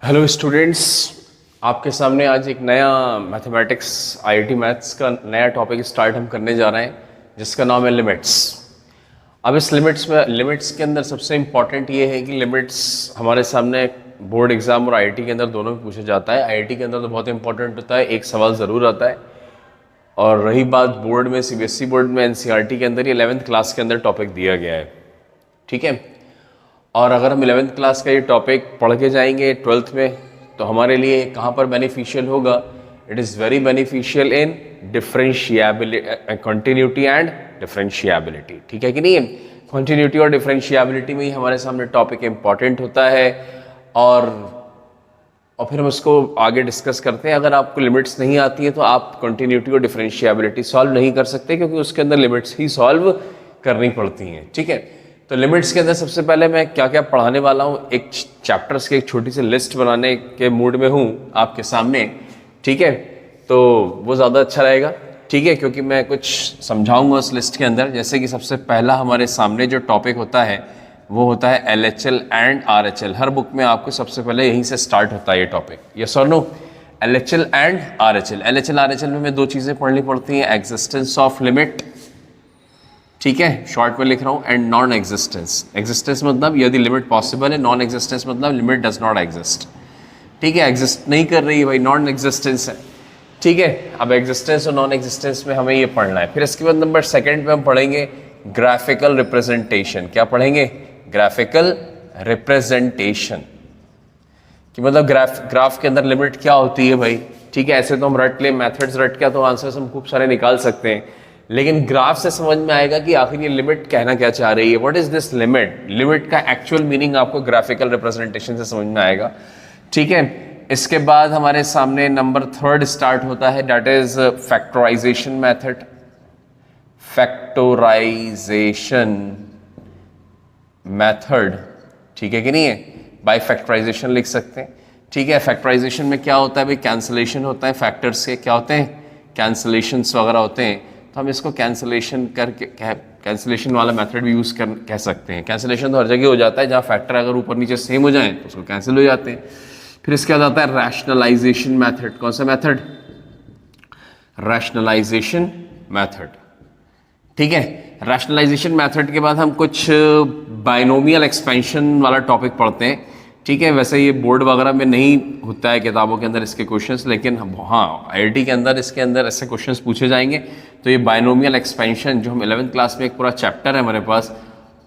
Hello students, आपके सामने आज एक नया मैथमेटिक्स आईआईटी मैथ्स का नया टॉपिक स्टार्ट हम करने जा रहे हैं जिसका नाम है लिमिट्स। अब इस लिमिट्स के अंदर सबसे इम्पॉर्टेंट ये है कि लिमिट्स हमारे सामने बोर्ड एग्जाम और आईआईटी के अंदर दोनों में पूछा जाता है। आईआईटी के अंदर तो बहुत इंपॉर्टेंट होता है, एक सवाल ज़रूर आता है। और रही बात बोर्ड में, सीबीएसई बोर्ड में एनसीईआरटी के अंदर ये 11th क्लास के अंदर टॉपिक दिया गया है, ठीक है। और अगर हम 11th क्लास का ये टॉपिक पढ़ के जाएंगे 12th में तो हमारे लिए कहाँ पर बेनिफिशियल होगा? It is very beneficial in differentiability, continuity and differentiability, ठीक है कि नहीं? कंटिन्यूटी और डिफरेंशिएबिलिटी में ही हमारे सामने टॉपिक इंपॉर्टेंट होता है और फिर हम उसको आगे डिस्कस करते हैं। अगर आपको लिमिट्स नहीं आती हैं तो आप कंटिन्यूटी और डिफरेंशिएबिलिटी सॉल्व नहीं कर सकते, क्योंकि उसके अंदर लिमिट्स ही सॉल्व करनी पड़ती हैं, ठीक है। तो लिमिट्स के अंदर सबसे पहले मैं क्या क्या पढ़ाने वाला हूँ, एक चैप्टर्स की एक छोटी सी लिस्ट बनाने के मूड में हूँ आपके सामने, ठीक है। तो वो ज़्यादा अच्छा रहेगा, ठीक है, क्योंकि मैं कुछ समझाऊंगा उस लिस्ट के अंदर। जैसे कि सबसे पहला हमारे सामने जो टॉपिक होता है वो होता है LHL and RHL। Her book में आपको सबसे पहले यहीं से स्टार्ट होता है ये टॉपिक, यस और no? LHL and RHL। LHL RHL में हमें दो चीज़ें पढ़नी पड़ती हैं, एग्जिस्टेंस ऑफ लिमिट, ठीक है, शॉर्ट में लिख रहा हूँ, एंड नॉन एग्जिस्टेंस। एग्जिस्टेंस मतलब यदि लिमिट पॉसिबल है, नॉन एग्जिस्टेंस मतलब लिमिट डज नॉट एग्जिस्ट, ठीक है। एग्जिस्ट नहीं कर रही है भाई, नॉन एग्जिस्टेंस है, ठीक है। अब एग्जिस्टेंस और नॉन एग्जिस्टेंस में हमें ये पढ़ना है। फिर इसके बाद नंबर 2 पे हम पढ़ेंगे ग्राफिकल रिप्रेजेंटेशन। क्या पढ़ेंगे? ग्राफिकल रिप्रेजेंटेशन कि मतलब ग्राफ के अंदर लिमिट क्या होती है भाई, ठीक है। ऐसे तो हम रट ले, मेथड्स रट के तो आंसर्स हम खूब सारे निकाल सकते हैं, लेकिन ग्राफ से समझ में आएगा कि आखिर ये लिमिट कहना क्या चाह रही है, what is this limit. Limit का एक्चुअल मीनिंग आपको ग्राफिकल रिप्रेजेंटेशन से समझ में आएगा, ठीक है। इसके बाद हमारे सामने नंबर 3 स्टार्ट होता है, that is factorization method. Factorization method, ठीक है कि नहीं है? बाय फैक्टराइजेशन लिख सकते हैं, ठीक है। फैक्टराइजेशन में क्या होता है भाई? कैंसलेशन होता है फैक्टर्स के, क्या होते हैं? कैंसलेशंस वगैरह होते हैं। तो हम इसको कैंसलेशन करके, कैंसलेशन वाला मेथड भी यूज़ कह सकते हैं। कैंसलेशन तो हर जगह हो जाता है, जहाँ फैक्टर अगर ऊपर नीचे सेम हो जाए तो उसको कैंसिल हो जाते हैं। फिर इसके बाद आता है रैशनलाइजेशन मेथड। कौन सा मेथड? रैशनलाइजेशन मेथड, ठीक है। रैशनलाइजेशन मेथड के बाद हम कुछ बाइनोमियल एक्सपेंशन वाला टॉपिक पढ़ते हैं, ठीक है। वैसे ये बोर्ड वगैरह में नहीं होता है किताबों के अंदर इसके क्वेश्चंस, लेकिन हाँ आईआईटी के अंदर इसके अंदर ऐसे क्वेश्चंस पूछे जाएंगे। तो ये बाइनोमियल एक्सपेंशन जो हम 11th क्लास में एक पूरा चैप्टर है हमारे पास,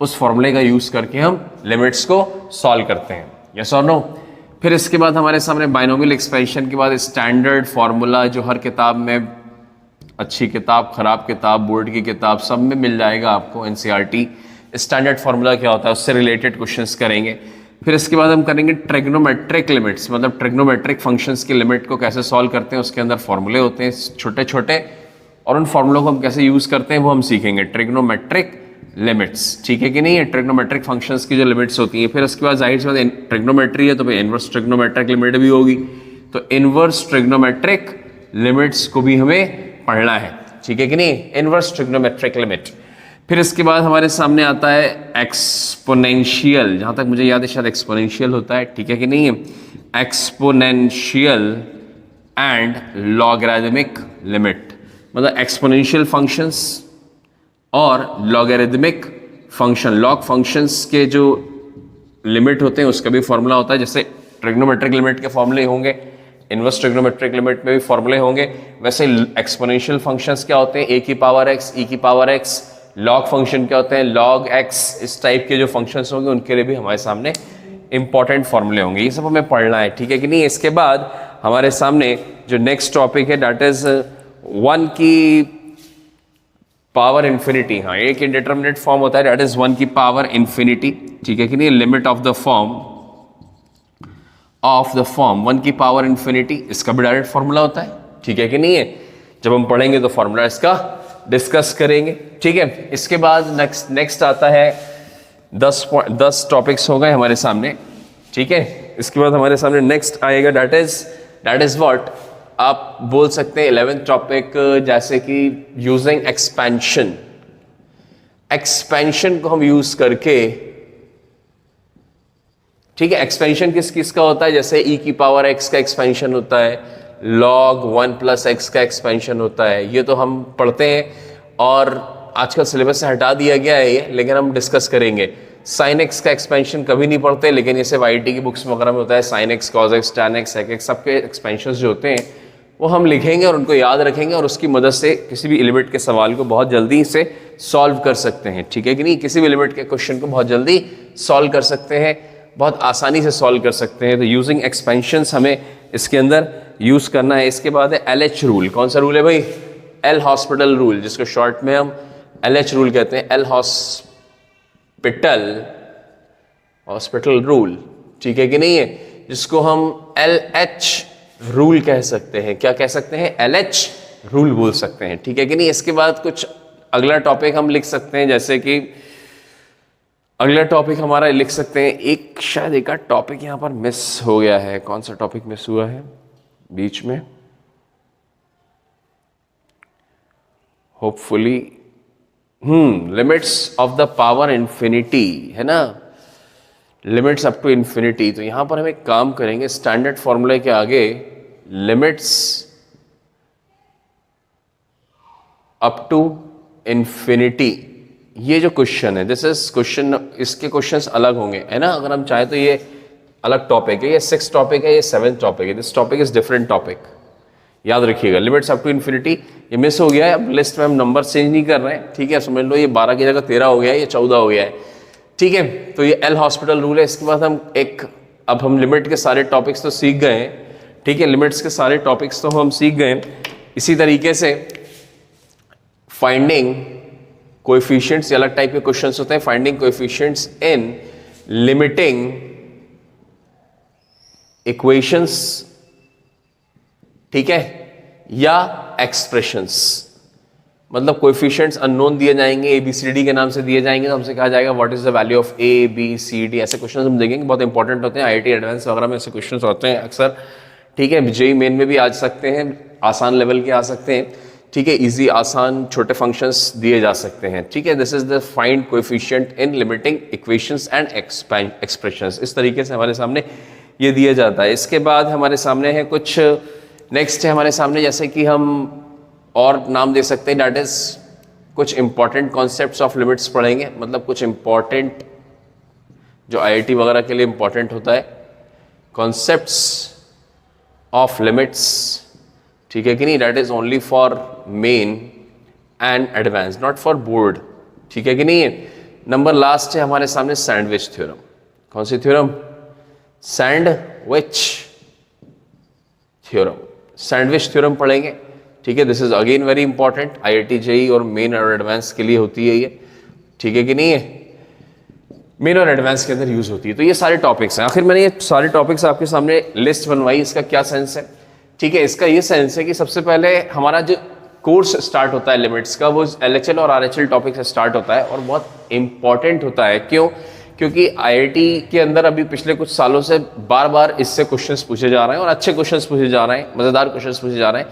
उस फॉर्मूले का यूज़ करके हम लिमिट्स को सॉल्व करते हैं, यस और नो? फिर इसके बाद हमारे सामने बाइनोमियल एक्सपेंशन के बाद स्टैंडर्ड फार्मूला, जो हर किताब में, अच्छी किताब, ख़राब किताब, बोर्ड की किताब, सब में मिल जाएगा आपको एनसीईआरटी। स्टैंडर्ड फार्मूला क्या होता है उससे रिलेटेड क्वेश्चंस करेंगे। फिर इसके बाद हम करेंगे ट्रिग्नोमेट्रिक लिमिट्स, मतलब ट्रिग्नोमेट्रिक फंक्शंस की लिमिट को कैसे सॉल्व करते हैं। उसके अंदर फॉर्मूले होते हैं छोटे छोटे, और उन फॉर्मूलों को हम कैसे यूज़ करते हैं वो हम सीखेंगे। ट्रिग्नोमेट्रिक लिमिट्स, ठीक है कि नहीं है? ट्रिग्नोमेट्रिक फंक्शंस की जो लिमिट्स होती हैं। फिर उसके बाद जाहिर सी बात ट्रिग्नोमेट्री है तो भाई इनवर्स ट्रिग्नोमेट्रिक लिमिट भी होगी, तो इनवर्स ट्रिग्नोमेट्रिक लिमिट्स को भी हमें पढ़ना है, ठीक है कि नहीं? Inverse trigonometric limit. फिर इसके बाद हमारे सामने आता है एक्सपोनेंशियल, जहाँ तक मुझे याद है शायद एक्सपोनेंशियल होता है, ठीक है कि नहीं है? एक्सपोनेंशियल एंड लॉगरिदमिक लिमिट, मतलब एक्सपोनेंशियल फंक्शंस और लॉगरिदमिक फंक्शन, लॉग फंक्शंस के जो लिमिट होते हैं उसका भी फॉर्मूला होता है। जैसे ट्रिग्नोमेट्रिक लिमिट के फॉर्मूले होंगे, इनवर्स ट्रिग्नोमेट्रिक लिमिट में भी फॉर्मूले होंगे, वैसे एक्सपोनेंशियल फंक्शंस क्या होते हैं? a की पावर x, e की पावर x। लॉग फंक्शन क्या होते हैं? log x। इस टाइप के जो फंक्शंस होंगे उनके लिए भी हमारे सामने इंपॉर्टेंट फॉर्मूले होंगे, ये सब हमें पढ़ना है, ठीक है कि नहीं? इसके बाद हमारे सामने जो नेक्स्ट टॉपिक है दैट इज 1 की पावर इन्फिनिटी। हाँ, एक इंडिटरमिनेट फॉर्म होता है दैट इज 1 की पावर इन्फिनिटी, ठीक है कि नहीं? लिमिट ऑफ द फॉर्म 1 की पावर इन्फिनिटी, इसका भी डायरेक्ट फॉर्मूला होता है, ठीक है कि नहीं है? जब हम पढ़ेंगे तो फॉर्मूला इसका डिस्कस करेंगे, ठीक है। इसके बाद नेक्स्ट आता है 10 टॉपिक्स हो गए हमारे सामने, ठीक है। इसके बाद हमारे सामने नेक्स्ट आएगा दैट इज व्हाट आप बोल सकते हैं 11th टॉपिक, जैसे कि यूजिंग एक्सपेंशन। एक्सपेंशन को हम यूज करके ठीक है। एक्सपेंशन किस किस का होता है, जैसे e की पावर x का एक्सपेंशन होता है, log 1 प्लस x का एक्सपेंशन होता है, ये तो हम पढ़ते हैं और आजकल सिलेबस से हटा दिया गया है ये, लेकिन हम डिस्कस करेंगे। साइन एक्स का एक्सपेंशन कभी नहीं पढ़ते, लेकिन ये सिर्फ IT की बुक्स वगैरह में होता है। Sine X, cos X, tan X, sec X, सबके एक्सपेंशन जो होते हैं वो हम लिखेंगे और उनको याद रखेंगे और उसकी मदद से किसी भी लिमिट के सवाल को बहुत जल्दी से सॉल्व कर सकते हैं, ठीक है कि नहीं। किसी भी लिमिट के क्वेश्चन को बहुत जल्दी सॉल्व कर सकते हैं, बहुत आसानी से सॉल्व कर सकते हैं। तो यूजिंग एक्सपेंशंस हमें इसके अंदर यूज करना है। इसके बाद है LH रूल। कौन सा रूल है भाई? एल हॉस्पिटल रूल, जिसको शॉर्ट में हम LH रूल कहते हैं। एल हॉस्पिटल रूल, ठीक है कि नहीं है, जिसको हम LH रूल कह सकते हैं। क्या कह सकते हैं? LH रूल बोल सकते हैं, ठीक है कि नहीं। इसके बाद कुछ अगला टॉपिक हम लिख सकते हैं, जैसे कि अगला टॉपिक हमारा लिख सकते हैं, एक शायद एक टॉपिक यहां पर मिस हो गया है। कौन सा टॉपिक मिस हुआ है बीच में? Hopefully limits of the power infinity है ना, लिमिट्स अप टू इंफिनिटी। तो यहां पर हम एक काम करेंगे, स्टैंडर्ड फॉर्मूले के आगे लिमिट्स अप टू इंफिनिटी, ये जो क्वेश्चन है, दिस इज क्वेश्चन, इसके क्वेश्चंस अलग होंगे है ना। अगर हम चाहे तो ये अलग टॉपिक है, ये 6th टॉपिक है, ये 7th टॉपिक है। This topic is different topic, याद रखिएगा। लिमिट्स अप टू इन्फिनिटी ये मिस हो गया है, अब लिस्ट में हम नंबर चेंज नहीं कर रहे हैं, ठीक है। समझ लो ये 12 की जगह 13 हो गया है, ये 14 हो गया है, ठीक है। तो ये एल हॉस्पिटल रूल है। इसके बाद अब हम लिमिट के सारे टॉपिक्स तो सीख गए हैं, ठीक है। लिमिट्स के सारे टॉपिक्स तो हम सीख गए। इसी तरीके से फाइंडिंग कोएफिशिएंट्स, अलग टाइप के क्वेश्चंस होते हैं। फाइंडिंग कोएफिशिएंट्स इन लिमिटिंग इक्वेशंस, ठीक है, या एक्सप्रेशंस। मतलब कोएफिशिएंट्स अननोन दिए जाएंगे, ABCD के नाम से दिए जाएंगे, तो हमसे कहा जाएगा what is the value of ABCD। ऐसे क्वेश्चंस हम देखेंगे, बहुत इंपॉर्टेंट होते हैं। IIT एडवांस वगैरह में ऐसे क्वेश्चंस होते हैं अक्सर, ठीक है। JEE मेन में भी आ सकते हैं, आसान लेवल के आ सकते हैं, ठीक है। इजी, आसान, छोटे फंक्शंस दिए जा सकते हैं, ठीक है। This is the find coefficient in limiting equations and expressions. इस तरीके से हमारे सामने ये दिया जाता है। इसके बाद हमारे सामने है कुछ, नेक्स्ट है हमारे सामने, जैसे कि हम और नाम दे सकते हैं, दैट इज कुछ इंपॉर्टेंट कॉन्सेप्ट्स ऑफ लिमिट्स पढ़ेंगे। मतलब कुछ इंपॉर्टेंट जो IIT वगैरह के लिए इंपॉर्टेंट होता है, कॉन्सेप्ट्स ऑफ लिमिट्स, ठीक है कि नहीं। That is only for main and advance, not for board, ठीक है कि नहीं है। नंबर लास्ट है हमारे सामने सैंडविच थ्योरम। कौन सी theorem? Sandwich theorem. Sandwich theorem पढ़ेंगे, ठीक है। This is again very important, IIT JEE और मेन और एडवांस के लिए होती है ये, ठीक है कि नहीं है। मेन और एडवांस के अंदर यूज होती है। तो ये सारे टॉपिक्स हैं। आखिर मैंने ये सारे टॉपिक्स आपके सामने लिस्ट बनवाई, इसका क्या सेंस है, ठीक है। इसका ये सेंस है कि सबसे पहले हमारा जो कोर्स स्टार्ट होता है लिमिट्स का, वो LHL और RHL टॉपिक से स्टार्ट होता है और बहुत इंपॉर्टेंट होता है। क्यों? क्योंकि IIT के अंदर अभी पिछले कुछ सालों से बार बार इससे क्वेश्चंस पूछे जा रहे हैं और अच्छे क्वेश्चंस पूछे जा रहे हैं, मजेदार क्वेश्चंस पूछे जा रहे हैं।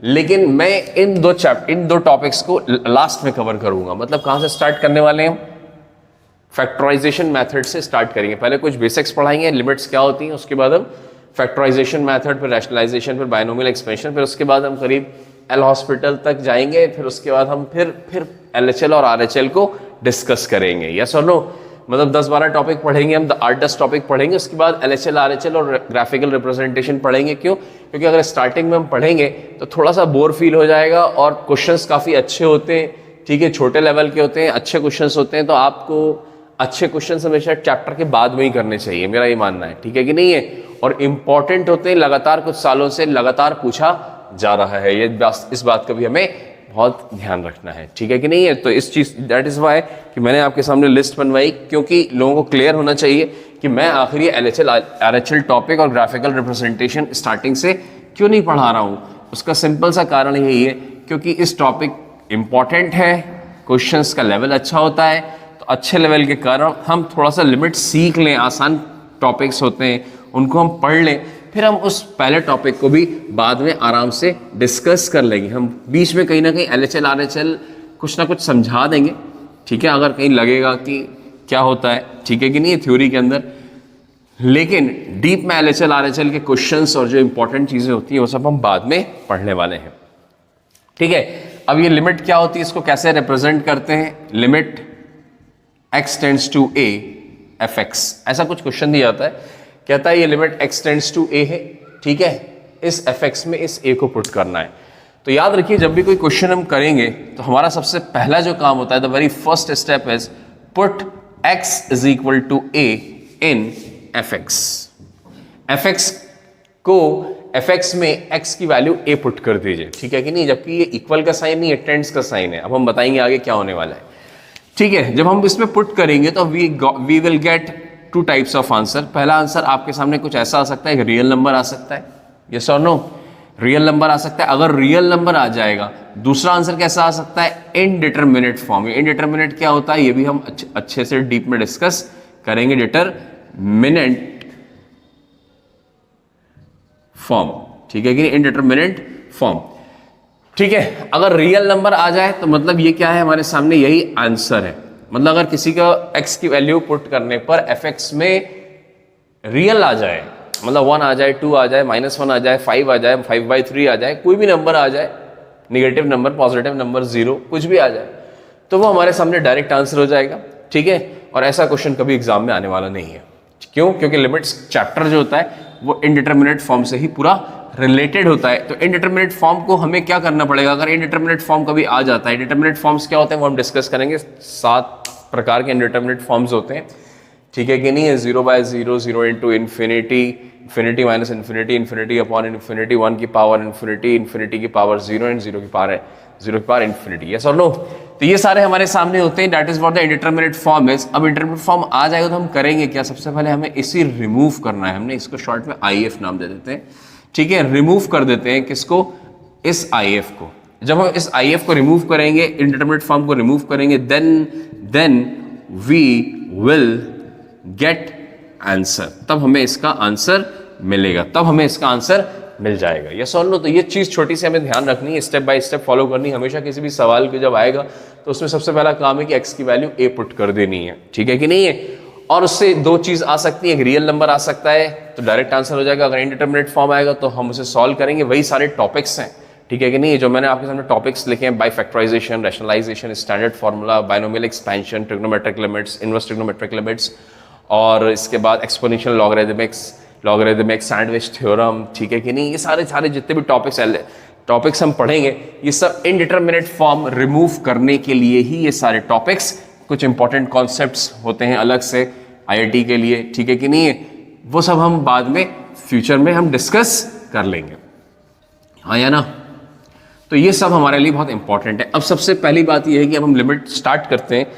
लेकिन मैं इन दो टॉपिक्स को लास्ट में कवर करूंगा। मतलब कहां से स्टार्ट करने वाले हैं? फैक्टराइजेशन मेथड से स्टार्ट करेंगे। पहले कुछ बेसिक्स पढ़ाएंगे, लिमिट्स क्या होती हैं, उसके बाद हम फैक्टराइजेशन मेथड, फिर रैशनलाइजेशन, फिर बायनोमियल एक्सपेंशन, फिर उसके बाद हम करीब एल हॉस्पिटल तक जाएंगे। फिर उसके बाद हम फिर LHL और RHL को डिस्कस करेंगे। यस और नो? मतलब 10-12 टॉपिक पढ़ेंगे हम, 8-10 टॉपिक पढ़ेंगे। उसके बाद LHL RHL और ग्राफिकल रिप्रेजेंटेशन पढ़ेंगे। क्यों? क्योंकि अगर स्टार्टिंग में हम पढ़ेंगे तो थोड़ा सा बोर फील हो जाएगा और क्वेश्चंस काफ़ी अच्छे होते हैं, ठीक है, छोटे लेवल के होते हैं, अच्छे क्वेश्चंस होते हैं। तो आपको अच्छे क्वेश्चंस हमेशा चैप्टर के बाद में ही करने चाहिए, मेरा ये मानना है, ठीक है कि नहीं है। और इंपॉर्टेंट होते हैं, लगातार कुछ सालों से लगातार पूछा जा रहा है, ये इस बात का भी हमें बहुत ध्यान रखना है, ठीक है कि नहीं है। तो इस चीज, दैट इज वाई कि मैंने आपके सामने लिस्ट बनवाई, क्योंकि लोगों को क्लियर होना चाहिए कि मैं आखिर ये LHL RHL टॉपिक और ग्राफिकल रिप्रेजेंटेशन स्टार्टिंग से क्यों नहीं पढ़ा रहा हूँ। उसका सिंपल सा कारण यही है क्योंकि इस टॉपिक इंपॉर्टेंट है, क्वेश्चंस का लेवल अच्छा होता है। तो अच्छे लेवल के कारण हम थोड़ा सा लिमिट सीख लें, आसान टॉपिक्स होते हैं उनको हम पढ़ लें, फिर हम उस पहले टॉपिक को भी बाद में आराम से डिस्कस कर लेंगे। हम बीच में कहीं ना कहीं LHL RHL कुछ ना कुछ समझा देंगे, ठीक है, अगर कहीं लगेगा कि क्या होता है, ठीक है कि नहीं, थ्योरी के अंदर। लेकिन डीप में LHL RHL के क्वेश्चंस और जो इंपॉर्टेंट चीजें होती हैं वो सब हम बाद में पढ़ने वाले हैं। ठीक है, अब ये लिमिट क्या होती है, इसको कैसे रिप्रेजेंट करते हैं, limit x tends to a fx, ऐसा कुछ क्वेश्चन दिया जाता है, कहता है ये limit x tends to a है, ठीक है, इस fx में इस a को पुट करना है। तो याद रखिए जब भी कोई क्वेश्चन हम करेंगे तो हमारा सबसे पहला जो काम होता है, the very first step is put x is equal to a in fx। fx को fx में x की वैल्यू a पुट कर दीजिए, ठीक है कि नहीं, जबकि ये इक्वल का साइन नहीं है, टेंड्स का साइन है। अब हम बताएंगे आगे क्या होने वाला है। ठीक है, जब हम इसमें पुट करेंगे तो we will get two types of answer. पहला आंसर आपके सामने कुछ ऐसा आ सकता है, एक रियल नंबर आ सकता है, यस और नो, रियल नंबर आ सकता है। अगर रियल नंबर आ जाएगा, दूसरा आंसर कैसा आ सकता है, इनडिटरमिनेट फॉर्म। इनडिटरमिनेट क्या होता है ये भी हम अच्छे से डीप में डिस्कस करेंगे। डिटरमिनेट फॉर्म, ठीक है कि नहीं, इनडिटरमिनेट फॉर्म। ठीक है, अगर रियल नंबर आ जाए तो मतलब ये क्या है, हमारे सामने यही आंसर है। मतलब अगर किसी का x की वैल्यू पुट करने पर fx में रियल आ जाए, मतलब 1 आ जाए, 2 आ जाए, -1 आ जाए, 5 आ जाए, 5/3 आ जाए, कोई भी नंबर आ जाए, निगेटिव नंबर, पॉजिटिव नंबर, 0, कुछ भी आ जाए, तो वो हमारे सामने डायरेक्ट आंसर हो जाएगा। ठीक है, और ऐसा क्वेश्चन कभी एग्जाम में आने वाला नहीं है। क्यों? क्योंकि लिमिट्स चैप्टर जो होता है वो इनडिटरमिनेट फॉर्म से ही पूरा रिलेटेड होता है। तो इनडिटरमिनेट फॉर्म को हमें क्या करना पड़ेगा, अगर इनडिटरमिनेट फॉर्म कभी आ जाता है, इनडिटरमिनेट फॉर्म्स क्या होते हैं वो हम डिस्कस करेंगे। 7 प्रकार के इनडिटरमिनेट फॉर्म्स होते हैं, ठीक है कि नहीं, है 0/0, 0 into infinity, infinity minus infinity, infinity upon infinity, 1 की पावर इन्फिनिटी, इन्फिनिटी की पावर 0 एंड 0 की पावर इन्फिनिटी, यस और नो। तो ये सारे हमारे सामने होते हैं, that is what the indeterminate form is. अब इंडिटरमिनेट फॉर्म आ जाएगा तो हम करेंगे क्या, सबसे पहले हमें इसी रिमूव करना है। हमने इसको शॉर्ट में IF नाम दे देते हैं, ठीक है, रिमूव कर देते हैं किसको, इस IF को। जब हम इस IF को रिमूव करेंगे, इंडिटरमिनेट फॉर्म को रिमूव करेंगे, then we will get answer, तब हमें इसका आंसर मिलेगा, तब हमें इसका आंसर मिल जाएगा, यस और नो। तो ये चीज छोटी सी हमें ध्यान रखनी है, स्टेप बाय स्टेप फॉलो करनी। हमेशा किसी भी सवाल के जब आएगा तो उसमें सबसे पहला काम है कि x की वैल्यू a पुट कर देनी है, ठीक है कि नहीं है। और उससे 2 चीज आ सकती है, एक रियल नंबर आ सकता है तो डायरेक्ट आंसर हो जाएगा, अगर इनडिटरमिनेट फॉर्म आएगा तो हम उसे सॉल्व करेंगे। वही सारे टॉपिक्स हैं, ठीक है कि नहीं, जो मैंने आपके सामने टॉपिक्स लिखे हैं, by factorization, rationalization, standard formula, binomial expansion, trigonometric limits, inverse trigonometric limits, और इसके बाद एक्सपोनेंशियल लॉगरिथमिक, सैंडविच थ्योरम, ठीक है कि नहीं। ये सारे जितने भी टॉपिक्स हम पढ़ेंगे, ये सब इनडिटरमिनेट फॉर्म रिमूव करने के लिए ही ये सारे टॉपिक्स। कुछ इंपॉर्टेंट कॉन्सेप्ट्स होते हैं अलग से IIT के लिए, ठीक है कि नहीं, वो सब हम बाद में फ्यूचर में हम डिस्कस कर लेंगे, हाँ या ना। तो ये सब हमारे लिए बहुत इंपॉर्टेंट है। अब सबसे पहली बात ये है कि अब हम लिमिट स्टार्ट करते हैं।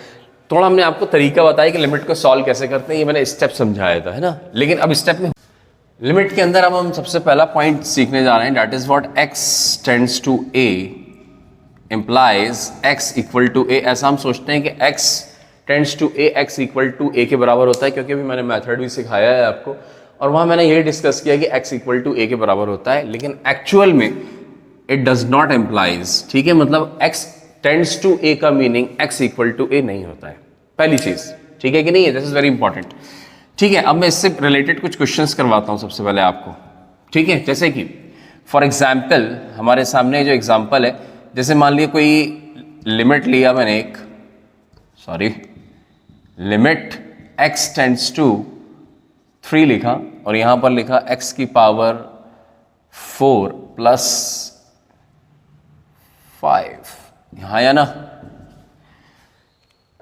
थोड़ा हमने आपको तरीका बताया कि लिमिट को सॉल्व कैसे करते हैं, ये मैंने स्टेप समझाया था, है ना। लेकिन अब स्टेप में लिमिट के अंदर अब हम सबसे पहला पॉइंट सीखने जा रहे हैं, that is what x tends to a implies x equal to a। ऐसा हम सोचते हैं कि x tends to a, x equal to a के बराबर होता है, क्योंकि अभी मैंने मेथड भी सिखाया है आपको, और वहां मैंने यही डिस्कस किया कि x इक्वल टू a के बराबर होता है। लेकिन एक्चुअल में इट डज नॉट इम्प्लाइज, ठीक है, मतलब x टेंड्स टू a का meaning x equal to a नहीं होता है, पहली चीज, ठीक है कि नहीं, दिस इज वेरी इंपॉर्टेंट। ठीक है, अब मैं इससे रिलेटेड कुछ क्वेश्चंस करवाता हूं सबसे पहले आपको, ठीक है। जैसे कि फॉर एग्जाम्पल हमारे सामने जो एग्जाम्पल है, जैसे मान लिया कोई लिमिट लिया मैंने एक, लिमिट x टेंड्स टू 3 लिखा, और यहां पर लिखा x की पावर 4 प्लस 5, यहां या ना,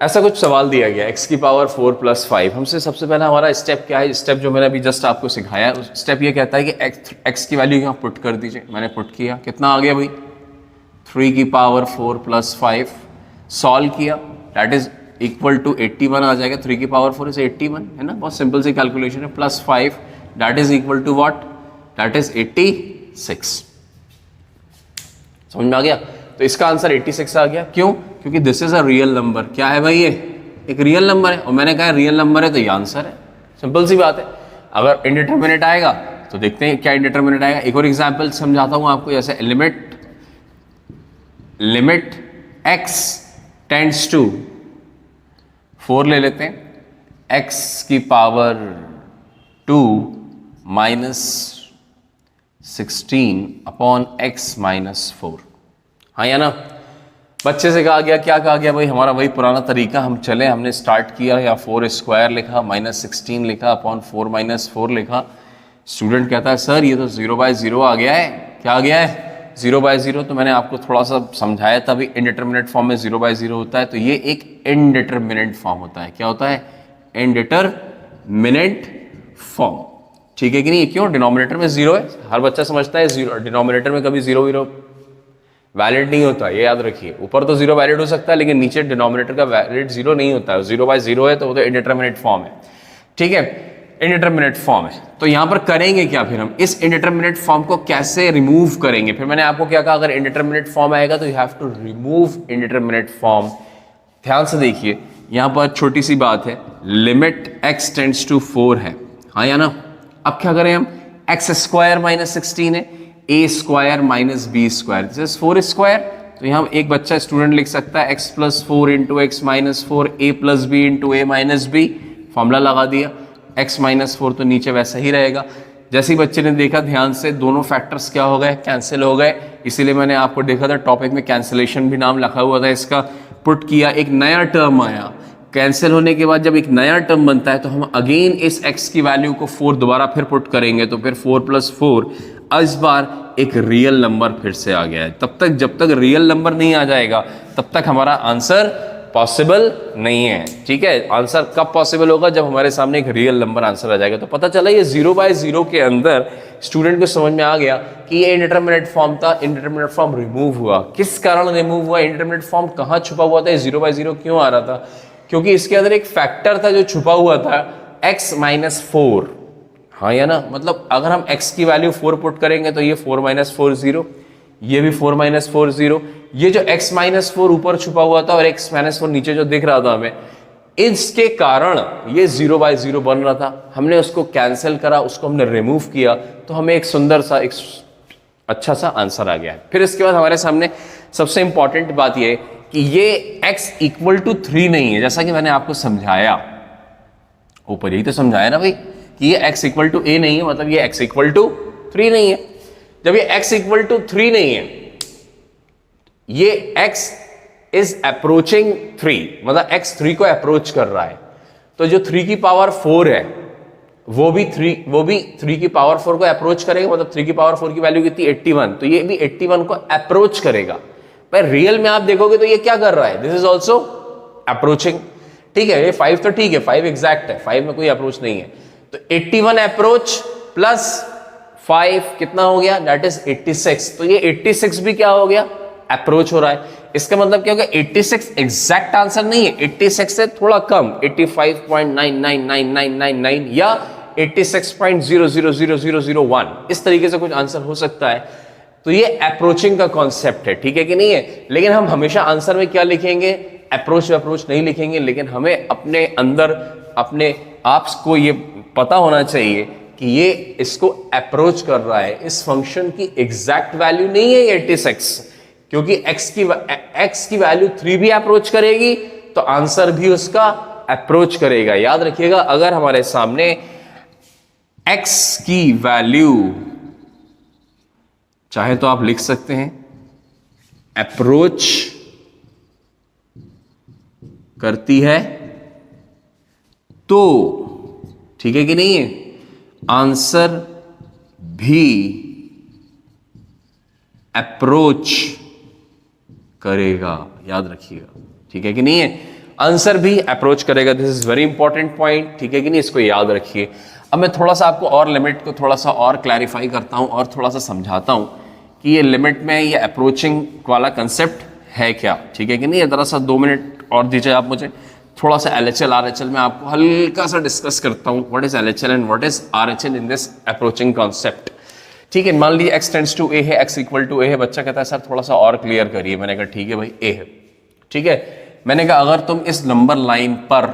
ऐसा कुछ सवाल दिया गया, x की पावर 4 प्लस 5। हमसे सबसे पहला हमारा स्टेप क्या है, स्टेप जो मैंने अभी जस्ट आपको सिखाया है, स्टेप ये कहता है कि x की वैल्यू यहाँ पुट कर दीजिए। मैंने पुट किया, कितना आ गया भाई, 3 की पावर 4 प्लस 5, सॉल्व किया, दैट इज इक्वल टू 81 आ जाएगा। 3 की पावर 4 इज 81, है ना, बहुत सिंपल सी कैलकुलेशन है, plus 5 that is equal to what, that is 86। समझ में आ गया। तो इसका आंसर 86 आ गया। क्यों? क्योंकि this is a real number. क्या है भाई, ये एक रियल नंबर है, और मैंने कहा रियल नंबर है तो ये आंसर है, सिंपल सी बात है। अगर इनडिटरमिनेट आएगा तो देखते हैं क्या इनडिटरमिनेट आएगा। एक और एग्जांपल समझाता हूं आपको, जैसे लिमिट x टेंड्स टू 4 ले लेते हैं, x की power 2 minus 16 upon x minus 4। हाँ या ना? बच्चे से कहा गया, क्या कहा गया भाई, हमारा वही पुराना तरीका, हम चले, हमने स्टार्ट किया, या 4 स्क्वायर लिखा, माइनस 16 लिखा, अपॉन 4 माइनस 4 लिखा। स्टूडेंट कहता है सर ये तो 0/0 आ गया है। क्या आ गया है? 0/0। तो मैंने आपको थोड़ा सा समझाया था भाई, इनडिटरमिनेट फॉर्म में 0/0 होता है, तो ये एक इनडिटरमिनेट फॉर्म होता है। क्या होता है? Indeterminate form. ठीक है कि नहीं? क्यों? डिनोमिनेटर में 0 है, हर बच्चा समझता है 0, डिनोमिनेटर में कभी 0 वैलिड नहीं होता, ये याद रखिए। ऊपर तो 0 वैलिड हो सकता है, लेकिन नीचे डिनोमिनेटर का वैलिड 0 नहीं होता है। 0/0 है तो वो तो इनडिटरमिनेट फॉर्म है। ठीक है, इनडिटरमिनेट फॉर्म है। तो यहां पर करेंगे क्या फिर हम, इस इनडिटरमिनेट फॉर्म को कैसे रिमूव करेंगे? फिर मैंने आपको क्या कहा, अगर इनडिटरमिनेट फॉर्म आएगा तो you have to remove indeterminate form. ध्यान से देखिए, यहां पर छोटी सी बात है, लिमिट x टेंड्स टू 4 है। हाँ या ना? अब क्या करें हम, एक्स स्क्वायर माइनस 16 है, A square minus B square, this is 4 square. तो यहाँ एक बच्चा स्टूडेंट लिख सकता है x plus 4 into x minus 4, A plus B into A minus B. Formula लगा दिया, x माइनस 4 तो नीचे वैसा ही रहेगा। जैसे ही बच्चे ने देखा ध्यान से, दोनों फैक्टर्स क्या हो गए, कैंसिल हो गए। इसीलिए मैंने आपको देखा था टॉपिक में कैंसिलेशन भी नाम लिखा हुआ था इसका। पुट किया, एक नया टर्म आया। कैंसिल होने के बाद जब एक नया टर्म बनता है तो हम अगेन इस x की वैल्यू को 4 दोबारा फिर पुट करेंगे, तो फिर 4 प्लस 4 इस बार एक रियल नंबर फिर से आ गया है। तब तक जब तक रियल नंबर नहीं आ जाएगा तब तक हमारा आंसर पॉसिबल नहीं है। ठीक है, आंसर कब पॉसिबल होगा, जब हमारे सामने एक रियल नंबर आंसर आ जाएगा। तो पता चला ये 0/0 के अंदर स्टूडेंट को समझ में आ गया कि ये इंडिटरमिनेट फॉर्म था। इंडिटरमिनेट फॉर्म रिमूव हुआ, किस कारण रिमूव हुआ, इंडिटरमिनेट फॉर्म कहाँ छुपा हुआ था, ये 0/0 क्यों आ रहा था? क्योंकि इसके अंदर एक फैक्टर था जो छुपा हुआ था, x माइनस 4। हाँ या ना? मतलब अगर हम x की वैल्यू 4 पुट करेंगे तो ये 4 माइनस 4 0, ये भी 4 माइनस 4 0। ये जो x माइनस 4 ऊपर छुपा हुआ था और x माइनस 4 नीचे जो दिख रहा था हमें, इसके कारण ये 0/0 बन रहा था। हमने उसको कैंसिल करा, उसको हमने रिमूव किया, तो हमें एक सुंदर सा, एक अच्छा सा आंसर आ गया है। फिर इसके बाद हमारे सामने सबसे इंपॉर्टेंट बात ये कि ये x इक्वल टू 3 नहीं है, जैसा कि मैंने आपको समझाया ऊपर, यही तो समझाया ना भाई कि ये x इक्वल टू a नहीं है, मतलब ये x इक्वल टू 3 नहीं है। जब ये x इक्वल टू 3 नहीं है, ये x इज अप्रोचिंग 3, मतलब x 3 को अप्रोच कर रहा है, तो जो 3 की पावर 4 है वो भी 3 की पावर 4 को अप्रोच करेगा। मतलब 3 की पावर 4 की वैल्यू कितनी, 81, तो ये भी 81 को अप्रोच करेगा। पर रियल में आप देखोगे तो ये क्या कर रहा है, दिस इज ऑल्सो अप्रोचिंग। ठीक है, ये 5 तो ठीक है, 5 एग्जैक्ट है, 5 में कोई अप्रोच नहीं है। तो 81 अप्रोच प्लस 5 कितना हो गया, दैट इज 86। तो ये 86 भी क्या हो गया, अप्रोच हो रहा है। इसका मतलब क्या हो गया, 86 एग्जैक्ट आंसर नहीं है, 86 से थोड़ा कम, 85.999999 या 86.000001, इस तरीके से कुछ आंसर हो सकता है। तो ये अप्रोचिंग का कॉन्सेप्ट है, ठीक है कि नहीं है। लेकिन हम हमेशा आंसर में क्या लिखेंगे, अप्रोच नहीं लिखेंगे, लेकिन हमें अपने अंदर अपने आप को ये पता होना चाहिए कि ये इसको अप्रोच कर रहा है। इस फंक्शन की एग्जैक्ट वैल्यू नहीं है ये 86, क्योंकि x की वैल्यू 3 भी अप्रोच करेगी तो आंसर भी उसका अप्रोच करेगा। याद रखिएगा, अगर हमारे सामने x की वैल्यू, चाहे तो आप लिख सकते हैं अप्रोच करती है तो, ठीक है कि नहीं है, आंसर भी अप्रोच करेगा। याद रखिएगा, ठीक है कि नहीं है, आंसर भी अप्रोच करेगा। This is very important point, ठीक है कि नहीं, इसको याद रखिए। अब मैं थोड़ा सा आपको और लिमिट को थोड़ा सा और क्लैरिफाई करता हूं और थोड़ा सा समझाता हूं कि ये लिमिट में ये अप्रोचिंग वाला कंसेप्ट है क्या, ठीक है कि नहीं है। जरा सा 2 मिनट और दीजिए आप मुझे, थोड़ा सा LHL RHL में आपको हल्का सा डिस्कस करता हूं, what is LHL and what is RHL in this approaching concept. ठीक है, मान लीजिए x टेंड्स टू a है, x इक्वल टू a है। बच्चा कहता है सर थोड़ा सा और क्लियर करिए। मैंने कहा ठीक है भाई, a है, ठीक है। मैंने कहा अगर तुम इस नंबर लाइन पर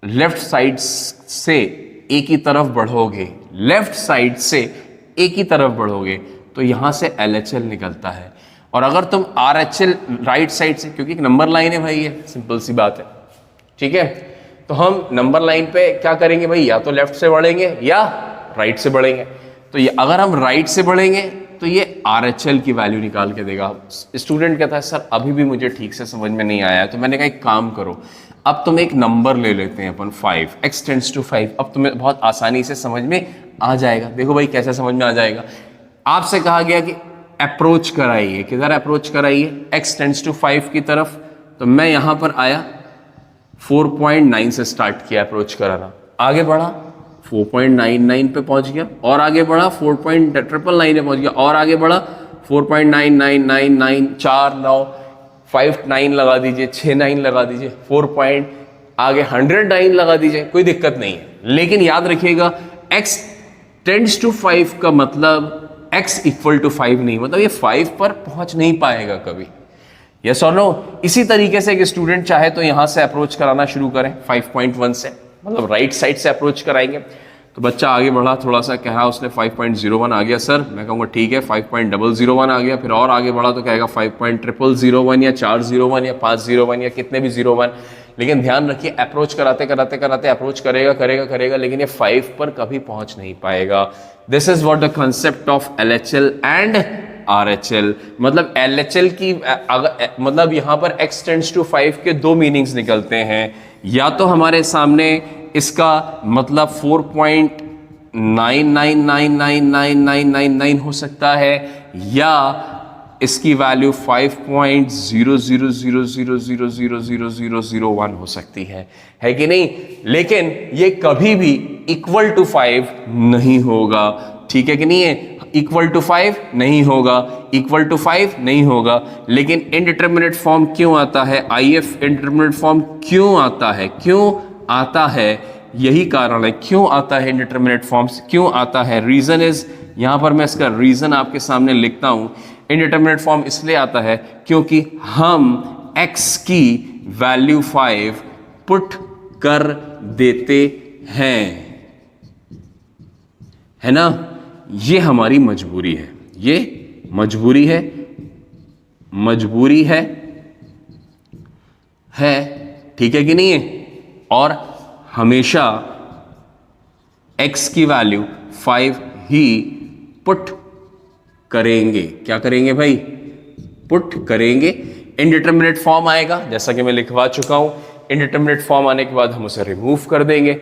लेफ्ट साइड से a की तरफ बढ़ोगे, लेफ्ट साइड से a की तरफ बढ़ोगे तो यहां से LHL निकलता है। और अगर तुम RHL राइट साइड से, क्योंकि एक नंबर लाइन है भाई, ये सिंपल सी बात है, ठीक है। तो हम नंबर लाइन पे क्या करेंगे भाई, या तो लेफ्ट से बढ़ेंगे या राइट से बढ़ेंगे। तो ये अगर हम राइट से बढ़ेंगे तो ये RHL की वैल्यू निकाल के देगा। स्टूडेंट कहता है सर अभी भी मुझे ठीक से समझ में नहीं आया, तो मैंने कहा एक काम करो, अब तुम एक नंबर ले लेते हैं अपन 5, x टेंड्स टू 5, अब तुम्हें बहुत आसानी से समझ में आ जाएगा। देखो भाई कैसे समझ में आ जाएगा, आपसे कहा गया कि अप्रोच कराइए, किधर अप्रोच कराइए, x टेंड्स टू 5 की तरफ। तो मैं यहां पर आया, 4.9 से स्टार्ट किया अप्रोच कराना, आगे बढ़ा 4.99 पे पहुंच गया, और आगे बढ़ा 4.999 पे पहुंच गया, और आगे बढ़ा 4.9999, 4 9 5 9 लगा दीजिए, 6 9 लगा दीजिए, 4 पॉइंट आगे 109 लगा दीजिए, कोई दिक्कत नहीं है। लेकिन याद रखिएगा x टेंड्स टू 5 का मतलब x इक्वल टू 5 नहीं, मतलब ये 5 पर पहुंच नहीं पाएगा कभी। यस और नो। इसी तरीके से एक स्टूडेंट चाहे तो यहां से अप्रोच कराना शुरू करें 5.1 से, मतलब राइट साइड से अप्रोच कराएंगे। तो बच्चा आगे बढ़ा, थोड़ा सा कहा उसने 5.01 आ गया सर, मैं कहूँगा ठीक है 5.001 आ गया, फिर और आगे बढ़ा तो कहेगा 5.001 या 401 या 501 या कितने भी 01। लेकिन ध्यान रखिए अप्रोच कराते कराते कराते अप्रोच करेगा करेगा करेगा, लेकिन ये 5 पर कभी पहुंच नहीं पाएगा। This is what the concept of LHL and RHL। मतलब LHL की मतलब यहां पर x टेंड्स टू 5 के दो मीनिंग्स निकलते हैं, या तो हमारे सामने इसका मतलब 4.99999999 हो सकता है, या इसकी वैल्यू 5.0000000001 हो सकती है कि नहीं। लेकिन ये कभी भी इक्वल टू 5 नहीं होगा, ठीक है कि नहीं है, इक्वल टू 5 नहीं होगा, इक्वल टू 5 नहीं होगा। लेकिन इनडिटरमिनेट फॉर्म क्यों आता है, IF इनडिटरमिनेट फॉर्म क्यों आता है, क्यों आता है, यही कारण है क्यों आता है इनडिटरमिनेट फॉर्म्स, क्यों आता है। रीजन इज, यहां पर मैं इसका रीजन आपके सामने लिखता हूं। इनडिटरमिनेट फॉर्म इसलिए आता है क्योंकि हम x की वैल्यू 5 पुट कर देते हैं, है ना। ये हमारी मजबूरी है, ये मजबूरी है, मजबूरी है ठीक है कि नहीं है। और हमेशा x की वैल्यू 5 ही पुट करेंगे, क्या करेंगे भाई, पुट करेंगे। इनडिटरमिनेट फॉर्म आएगा, जैसा कि मैं लिखवा चुका हूं, इनडिटरमिनेट फॉर्म आने के बाद हम उसे रिमूव कर देंगे।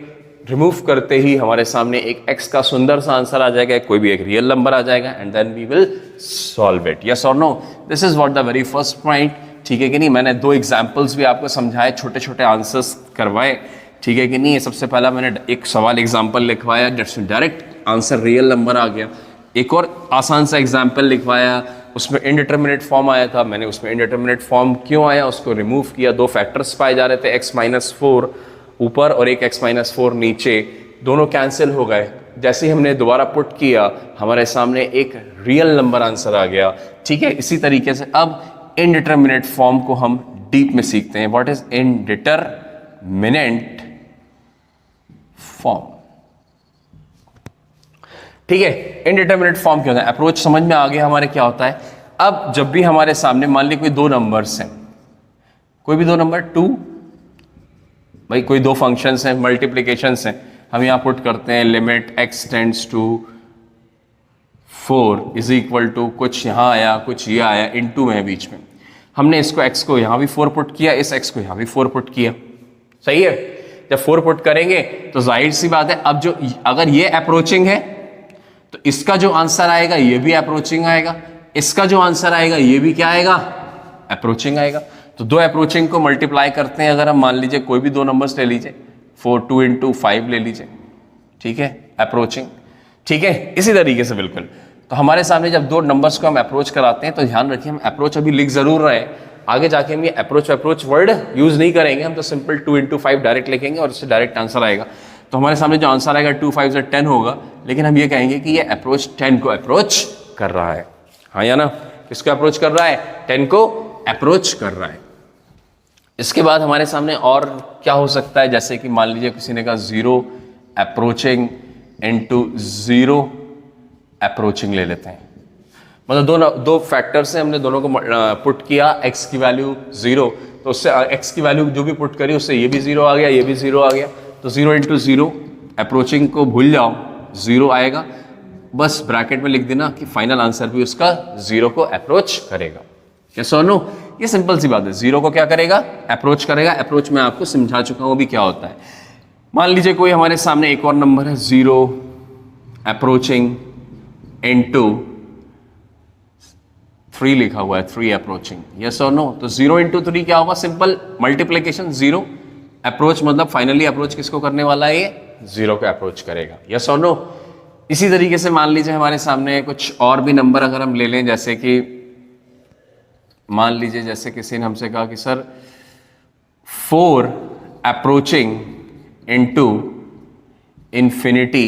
रिमूव करते ही हमारे सामने एक x का सुंदर सा आंसर आ जाएगा, कोई भी एक रियल नंबर आ जाएगा, and then we will solve it. Yes और no, this is what the very first point, ठीक है कि नहीं। मैंने दो एग्जांपल्स भी आपको समझाए, छोटे छोटे आंसर्स करवाए, ठीक है कि नहीं। सबसे पहला मैंने एक सवाल एग्जाम्पल लिखवाया, डायरेक्ट आंसर रियल नंबर आ गया। एक और आसान सा एग्जाम्पल लिखवाया, उसमें इनडिटरमिनेट फॉर्म आया था, मैंने उसमें इनडिटरमिनेट फॉर्म क्यों आया उसको रिमूव किया। दो फैक्टर्स पाए जा रहे थे, x-4 ऊपर और एक x-4 नीचे, दोनों कैंसिल हो गए। जैसे ही हमने दोबारा पुट किया हमारे सामने एक रियल नंबर आंसर आ गया, ठीक है। इसी तरीके से अब इनडिटरमिनेट फॉर्म को हम डीप में सीखते हैं। व्हाट इज इनडिटरमिनेट फॉर्म, ठीक है। इनडिटरमिनेट फॉर्म क्या होता है, अप्रोच समझ में आ गया हमारे क्या होता है। अब जब भी हमारे सामने मान लीजिए कोई दो नंबर्स हैं, कोई भी दो नंबर 2, भाई कोई दो फंक्शंस हैं, मल्टीप्लिकेशंस हैं, हम यहां पुट करते हैं limit x tends to 4 is equal to कुछ यहां आया कुछ ये आया, इनटू में बीच में हमने इसको x को यहां भी 4 पुट किया, इस x को यहां भी 4 पुट किया, सही है। जब 4 पुट करेंगे तो जाहिर सी बात है, अब जो अगर ये अप्रोचिंग है तो इसका जो आंसर आएगा ये भी अप्रोचिंग आएगा, इसका जो आंसर आएगा ये भी क्या आएगा, अप्रोचिंग आएगा। तो दो अप्रोचिंग को मल्टीप्लाई करते हैं, अगर हम मान लीजिए कोई भी दो नंबर्स ले लीजिए, 4 2 into 5 ले लीजिए, ठीक है, अप्रोचिंग, ठीक है। इसी तरीके से बिल्कुल, तो हमारे सामने जब दो नंबर्स को हम अप्रोच कराते हैं तो ध्यान रखिए हम अप्रोच अभी लिख जरूर रहे हैं, आगे जाके हम ये अप्रोच वर्ड यूज नहीं करेंगे, हम तो सिंपल 2 into 5 डायरेक्ट लिखेंगे और उससे डायरेक्ट आंसर आएगा। तो हमारे सामने जो आंसर आएगा 2 5 से 10 होगा, लेकिन हम ये कहेंगे कि ये अप्रोच 10 को अप्रोच कर रहा है, हाँ या ना। किसको अप्रोच कर रहा है, 10 को अप्रोच कर रहा है। इसके बाद हमारे सामने और क्या हो सकता है, जैसे कि मान लीजिए किसी ने कहा 0 अप्रोचिंग इनटू 0 अप्रोचिंग ले लेते हैं, मतलब दो फैक्टर से हमने दोनों को पुट किया, x की वैल्यू 0, तो तो उससे x की वैल्यू जो भी पुट करी उससे ये भी 0 आ गया, ये भी 0 आ गया, तो 0 इंटू 0 अप्रोचिंग को भूल जाओ, 0 आएगा, बस ब्रैकेट में लिख देना कि फाइनल आंसर भी उसका 0 को अप्रोच करेगा। यस और नो? ये सिंपल सी बात है, 0 को क्या करेगा? अप्रोच करेगा। अप्रोच मैं आपको समझा चुका हूं भी क्या होता है। मान लीजिए कोई हमारे सामने एक और नंबर है 0 अप्रोचिंग इनटू 3 लिखा हुआ है, 3 अप्रोचिंग। यस और नो? तो 0 इंटू 3 क्या होगा? सिंपल मल्टीप्लीकेशन, 0 अप्रोच मतलब फाइनली अप्रोच किसको करने वाला है? ये 0 को अप्रोच करेगा। यस और नो? इसी तरीके से मान लीजिए हमारे सामने कुछ और भी नंबर अगर हम ले लें, जैसे कि मान लीजिए जैसे किसी ने हमसे कहा कि sir 4 approaching into infinity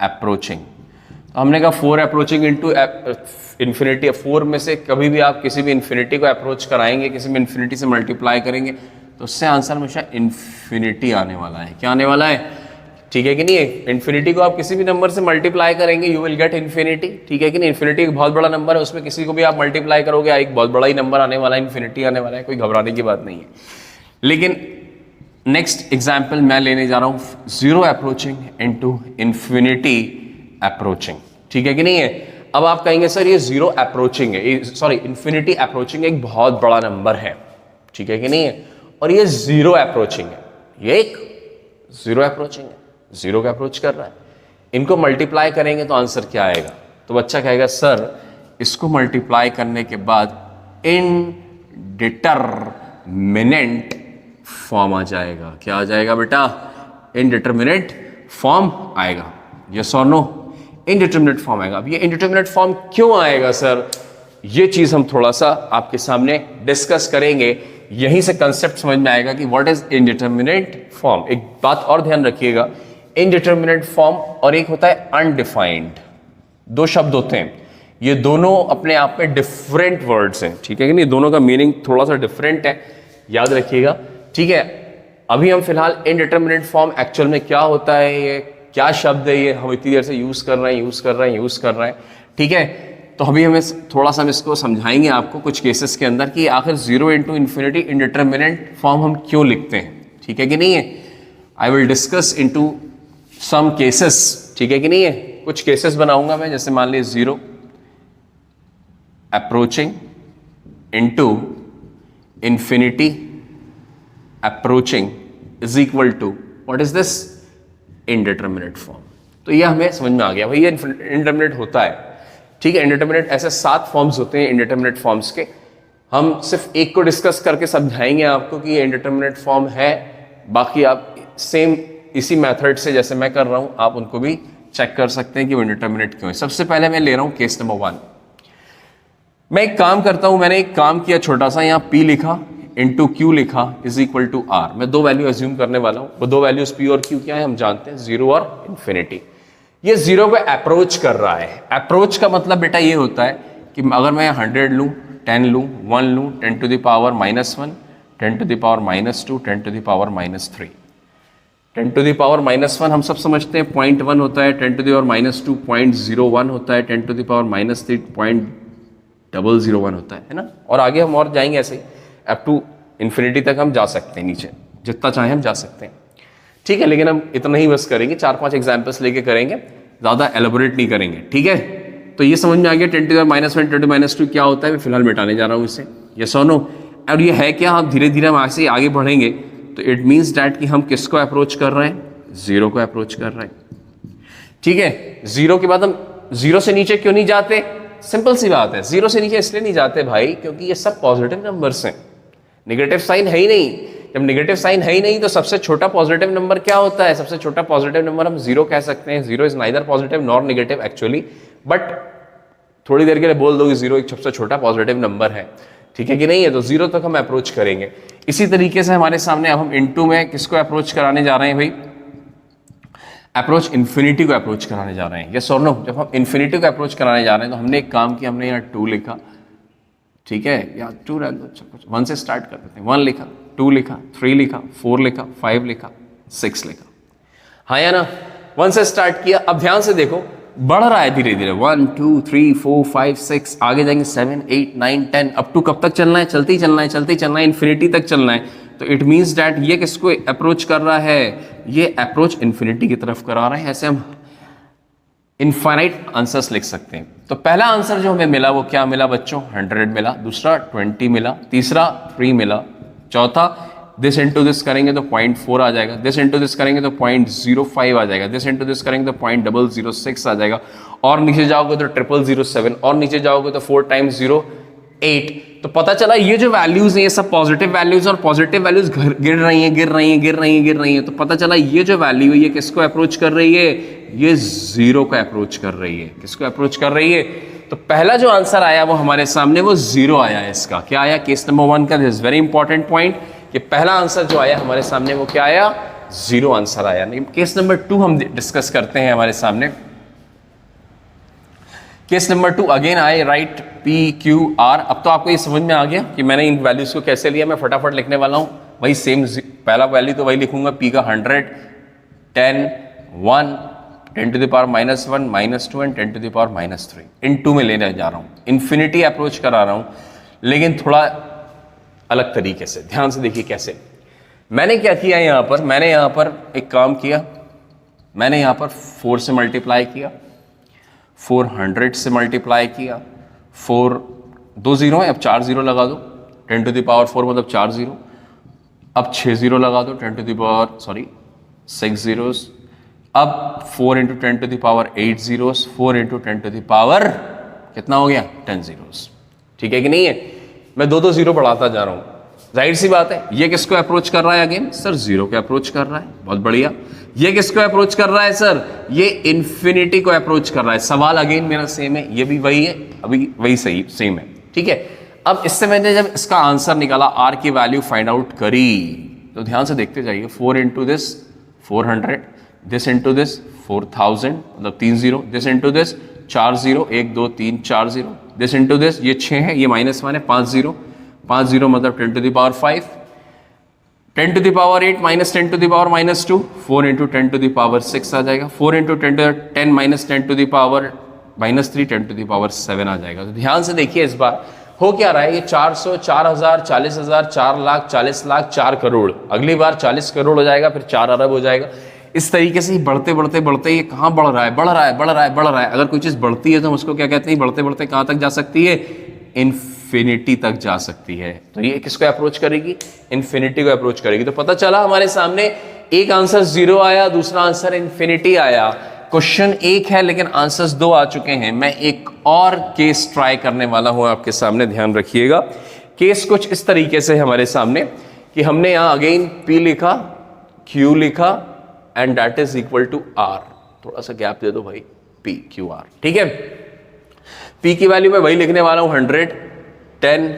approaching. तो हमने कहा 4 अप्रोचिंग इनटू इंफिनिटी, 4 में से कभी भी आप किसी भी इंफिनिटी को अप्रोच कराएंगे, किसी भी इंफिनिटी से मल्टीप्लाई करेंगे तो उससे आंसर हमेशा इंफिनिटी आने वाला है। क्या आने वाला है? ठीक है कि नहीं? इंफिनिटी को आप किसी भी नंबर से मल्टीप्लाई करेंगे, यू विल गेट इंफिनिटी। ठीक है कि नहीं? इंफिनिटी एक बहुत बड़ा नंबर है, उसमें किसी को भी आप मल्टीप्लाई करोगे एक बहुत बड़ा ही नंबर आने वाला है, इंफिनिटी आने वाला है, कोई घबराने की बात नहीं है। लेकिन नेक्स्ट एग्जाम्पल मैं लेने जा रहा हूं 0 अप्रोचिंग इनटू इंफिनिटी अप्रोचिंग। ठीक है कि नहीं है? अब आप कहेंगे सर ये 0 अप्रोचिंग है, सॉरी इंफिनिटी अप्रोचिंग एक बहुत बड़ा नंबर है। ठीक है कि नहीं है? और ये 0 अप्रोचिंग है, ये एक 0 अप्रोचिंग है, 0 का अप्रोच कर रहा है। इनको मल्टीप्लाई करेंगे तो आंसर क्या आएगा? तो बच्चा कहेगा सर इसको मल्टीप्लाई करने के बाद इनडिटरमिनेंट फॉर्म आ जाएगा। क्या आ जाएगा बेटा? इनडिटरमिनेंट फॉर्म आएगा। यस और नो? इनडिटरमिनेट फॉर्म आएगा। अब ये इनडिटरमिनेट फॉर्म क्यों आएगा सर? ये चीज हम थोड़ा सा आपके सामने डिस्कस करेंगे, यहीं से कंसेप्ट समझ में आएगा कि व्हाट इज इनडिटरमिनेट फॉर्म। एक बात और ध्यान रखिएगा, इनडिटरमिनेट फॉर्म और एक होता है अनडिफाइंड, दो शब्द होते हैं। ये दोनों अपने आप में डिफरेंट वर्ड्स हैं। ठीक है कि नहीं? दोनों का मीनिंग थोड़ा सा डिफरेंट है, याद रखिएगा। ठीक है, अभी हम फिलहाल इनडिटरमिनेट फॉर्म एक्चुअल में क्या होता है, ये क्या शब्द है, ये हम इतनी देर से यूज कर रहे हैं। ठीक है, तो अभी हमें थोड़ा सा हम इसको समझाएंगे आपको कुछ केसेस के अंदर कि आखिर 0 इंटू इन्फिनिटी इनडिटरमिनेट फॉर्म हम क्यों लिखते हैं। ठीक है कि नहीं है? I will discuss into some cases. ठीक है कि नहीं है? कुछ केसेस बनाऊंगा मैं, जैसे मान लीजिए 0 approaching into infinity approaching is equal to what is this? Indeterminate form. तो ये हमें समझ में आ गया भाई, ये इनडिटरमिनेट होता है। ठीक है, इनडिटरमिनेट ऐसे 7 फॉर्म्स होते हैं इनडिटरमिनेट फॉर्म्स के। हम सिर्फ एक को डिस्कस करके समझाएंगे आपको कि ये इनडिटरमिनेट फॉर्म है, बाकी आप सेम इसी मेथड से जैसे मैं कर रहा हूं आप उनको भी चेक कर सकते हैं कि वो इनडिटरमिनेट क्यों है। सबसे पहले मैं ले रहा हूं केस नंबर 1। मैं एक काम करता हूं, मैंने एक काम किया छोटा सा, यहाँ P लिखा इंटू Q लिखा इज इक्वल टू R। मैं 2 वैल्यू एज्यूम करने वाला हूं। वो 2 वैल्यूज P और Q क्या है हम जानते हैं, 0 और इन्फिनिटी। ये 0 को अप्रोच कर रहा है। अप्रोच का मतलब बेटा ये होता है कि अगर मैं 100 लूँ, 10 लूँ, 1 लूँ, 10 to the power -1, 10 to the power -2, 10 to the power -3। 10 to the power -1 हम सब समझते हैं 0.1 होता है, 10 टू द पावर -2 0.01 होता है, 10 टू द पावर -3 0.001 होता है ना? और आगे हम और जाएंगे ऐसे ही अप टू इन्फिनिटी तक हम जा सकते हैं, नीचे जितना चाहे हम जा सकते हैं। ठीक है, लेकिन हम इतना ही बस करेंगे, 4-5 एग्जाम्पल्स लेके करेंगे, ज़्यादा एलोबोरेट नहीं करेंगे। ठीक है, तो ये समझ में आ गया 10 to the power -1, 10 to the power -2 क्या होता है। मैं फिलहाल मिटाने जा रहा हूँ इसे, ये सोनो। और ये है क्या, हम धीरे धीरे हम ऐसे ही आगे बढ़ेंगे तो इट मीन्स डैट कि हम किसको अप्रोच कर रहे हैं? 0 को अप्रोच कर रहे हैं। ठीक है, 0 के बाद हम 0 से नीचे क्यों नहीं जाते? सिंपल सी बात है, 0 से नीचे इसलिए नहीं जाते भाई क्योंकि ये सब पॉजिटिव नंबर्स हैं, नेगेटिव साइन है ही नहीं। जब नेगेटिव साइन है ही नहीं तो सबसे छोटा पॉजिटिव नंबर क्या होता है? सबसे छोटा पॉजिटिव नंबर हम 0 कह सकते हैं। 0 is neither positive nor negative actually, but थोड़ी देर के लिए बोल दो कि 0 एक सबसे छोटा पॉजिटिव नंबर है। ठीक है कि नहीं है? तो 0 तक हम अप्रोच करेंगे। इसी तरीके से हमारे सामने अब हम इनटू में किसको अप्रोच कराने जा रहे हैं भाई? अप्रोच इन्फिनिटी को अप्रोच कराने जा रहे हैं। यस और नो? जब हम इन्फिनिटी को अप्रोच कराने जा रहे हैं तो हमने एक काम किया, हमने यहाँ 2 लिखा। ठीक है, या 2 रहने दो, 1 से स्टार्ट कर देते हैं। 1 लिखा, 2 लिखा, 3 लिखा, 4 लिखा, 5 लिखा, 6 लिखा। हाँ या ना? 1 से स्टार्ट किया। अब ध्यान से देखो, बढ़ रहा है धीरे धीरे, 1 2 3 4 5 6, आगे जाएंगे 7 8 9 10, अप टू कब तक चलना है, चलते ही चलना है, चलते ही चलना है, इन्फिनिटी तक चलना है। तो इट मीन्स डैट ये किसको अप्रोच कर रहा है, ये अप्रोच इन्फिनिटी की तरफ करा रहा है। ऐसे हम इनफाइनाइट आंसर्स लिख सकते हैं। तो पहला आंसर जो हमें मिला वो क्या मिला बच्चों, 100 मिला, दूसरा 20 मिला, तीसरा 3 मिला, चौथा दिस इंटू दिस करेंगे तो 0.4 आ जाएगा, दिस इंटू दिस करेंगे तो 0.05 आ जाएगा, दिस इंटू दिस करेंगे तो 0.006 आ जाएगा, और नीचे जाओगे तो 0007, और नीचे जाओगे तो 4 टाइम्स 0 8। तो पता चला ये जो वैल्यूज हैं ये सब पॉजिटिव वैल्यूज, और पॉजिटिव वैल्यूज गिर रही हैं गिर रही हैं गिर रही हैं गिर रही हैं। तो पता चला ये जो वैल्यू है ये किसको अप्रोच कर रही है, ये 0 को अप्रोच कर रही है। किसको अप्रोच कर रही है, तो पहला जो आंसर आया वो हमारे सामने वो 0 आया है। इसका क्या आया, केस नंबर 1 का, this is very important point, कि पहला आंसर जो आया हमारे सामने वो क्या आया, 0 आंसर आया। नहीं, केस नंबर 2 हम डिस्कस करते हैं हमारे सामने। Case number 2 again I right P Q R। अब तो आपको ये समझ में आ गया कि मैंने इन वैल्यूज को कैसे लिया। मैं फटाफट लिखने वाला हूं वही सेम, पहला वैल्यू तो वही लिखूंगा, P का 100 10 1 10 to the power -1 -2 and 10 to the power -3 इन 2 में लेने जा रहा हूं, इन्फिनिटी अप्रोच करा रहा हूं, लेकिन थोड़ा अलग तरीके से। ध्यान से देखिए कैसे मैंने क्या किया यहां पर। मैंने यहां पर एक काम किया, मैंने यहां पर 4 से मल्टीप्लाई किया, 400 से मल्टीप्लाई किया, 4 2 0 है, अब 4 0 लगा दो, 10 to the power 4 मतलब 4 0, अब 6 0 लगा दो, 10 to the power 6 zeros, अब 4 into 10 to the power 8 zeros, 4 into 10 to the power कितना हो गया, 10 zeros। ठीक है कि नहीं है, मैं 2 0 बढ़ाता जा रहा हूं, जाहिर सी बात है। ये किसको अप्रोच कर रहा है, अगेन सर 0 को अप्रोच कर रहा है, बहुत बढ़िया। ये किसको अप्रोच कर रहा है सर, ये इन्फिनिटी को अप्रोच कर रहा है। सवाल अगेन मेरा सेम है, ये भी वही है, अभी वही सही सेम है, ठीक है। अब इससे मैंने जब इसका आंसर निकाला, आर की वैल्यू फाइंड आउट करी, तो ध्यान से देखते जाइए, 4 into this 400, this into this 4000 मतलब 3 0, this into this 4 0 1 2 3 4 0, this into this ये 6 है, ये -1 है, 5 0 5 0 मतलब 10 to the power 5, 10 to the power 8 minus 10 to the power -2, 4 into 10 to the power 6 आ जाएगा, 4 into 10 minus 10 to the power -3, 10 to the power 7 आ जाएगा। तो ध्यान से देखिए इस बार हो क्या रहा है, ये 400 4000 40000 4 लाख 40 लाख 4 करोड़, अगली बार 40 करोड़ हो जाएगा, फिर 4 अरब हो जाएगा। इस तरीके से ही बढ़ते बढ़ते बढ़ते ये कहाँ बढ़ रहा है, बढ़ रहा है बढ़ रहा है बढ़ रहा है। अगर कोई चीज़ बढ़ती है तो हम उसको क्या कहते हैं, बढ़ते बढ़ते कहाँ तक जा सकती है, इन्फिनिटी तक जा सकती है। तो ये किसको अप्रोच करेगी, इन्फिनिटी को अप्रोच करेगी। तो पता चला हमारे सामने एक आंसर 0 आया, दूसरा आंसर इन्फिनिटी आया। क्वेश्चन एक है लेकिन आंसर्स 2 आ चुके हैं। मैं एक और केस ट्राई करने वाला हूं आपके सामने, ध्यान रखिएगा। केस कुछ इस तरीके से हमारे सामने कि हमने यहां अगेन P लिखा, Q लिखा and that is equal to R। थोड़ा सा गैप दे दो भाई, P Q R, ठीक है। P की वैल्यू मैं वही लिखने वाला हूं, 100 10